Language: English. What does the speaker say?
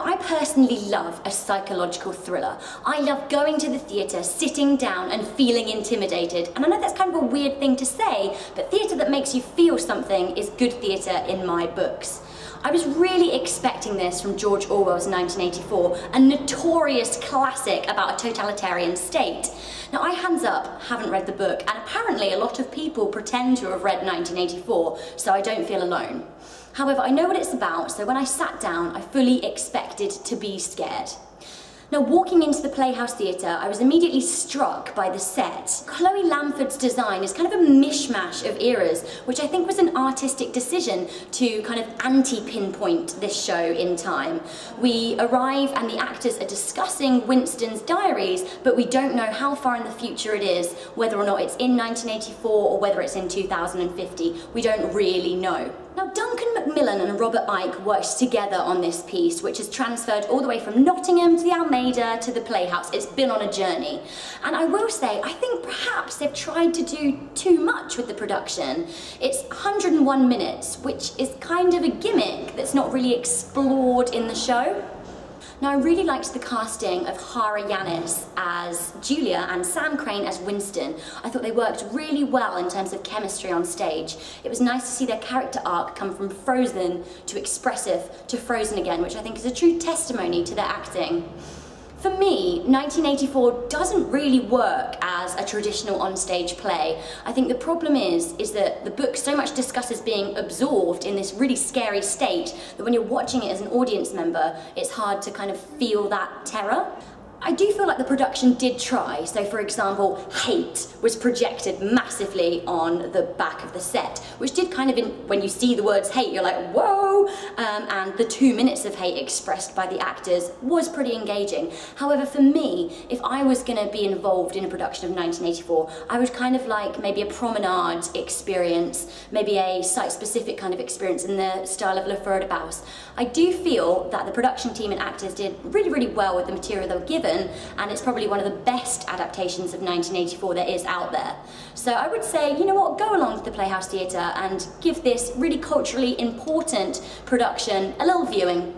I personally love a psychological thriller. I love going to the theatre, sitting down and feeling intimidated. And I know that's kind of a weird thing to say, but theatre that makes you feel something is good theatre in my books. I was really expecting this from George Orwell's 1984, a notorious classic about a totalitarian state. Now, I, hands up, haven't read the book, and apparently a lot of people pretend to have read 1984, so I don't feel alone. However, I know what it's about, so when I sat down, I fully expected to be scared. Now, walking into the Playhouse Theatre, I was immediately struck by the set. Chloe Lamford's design is kind of a mishmash of eras, which I think was an artistic decision to kind of anti-pinpoint this show in time. We arrive and the actors are discussing Winston's diaries, but we don't know how far in the future it is, whether or not it's in 1984 or whether it's in 2050. We don't really know. Now, Duncan Macmillan and Robert Icke worked together on this piece, which has transferred all the way from Nottingham to the Almeida to the Playhouse. It's been on a journey. And I will say, I think perhaps they've tried to do too much with the production. It's 101 minutes, which is kind of a gimmick that's not really explored in the show. Now, I really liked the casting of Hara Yanis as Julia and Sam Crane as Winston. I thought they worked really well in terms of chemistry on stage. It was nice to see their character arc come from frozen to expressive to frozen again, which I think is a true testimony to their acting. For me, 1984 doesn't really work as a traditional onstage play. I think the problem is that the book so much discusses being absorbed in this really scary state that when you're watching it as an audience member, it's hard to kind of feel that terror. I do feel like the production did try. So, for example, hate was projected massively on the back of the set, which did kind of, when you see the words hate, you're like, whoa! And the 2 minutes of hate expressed by the actors was pretty engaging. However, for me, if I was going to be involved in a production of 1984, I would kind of like maybe a promenade experience, maybe a site-specific kind of experience in the style of Le Feu de Baus. I do feel that the production team and actors did really, really well with the material they were given, and it's probably one of the best adaptations of 1984 there is out there. So I would say, you know what, go along to the Playhouse Theatre and give this really culturally important production a little viewing.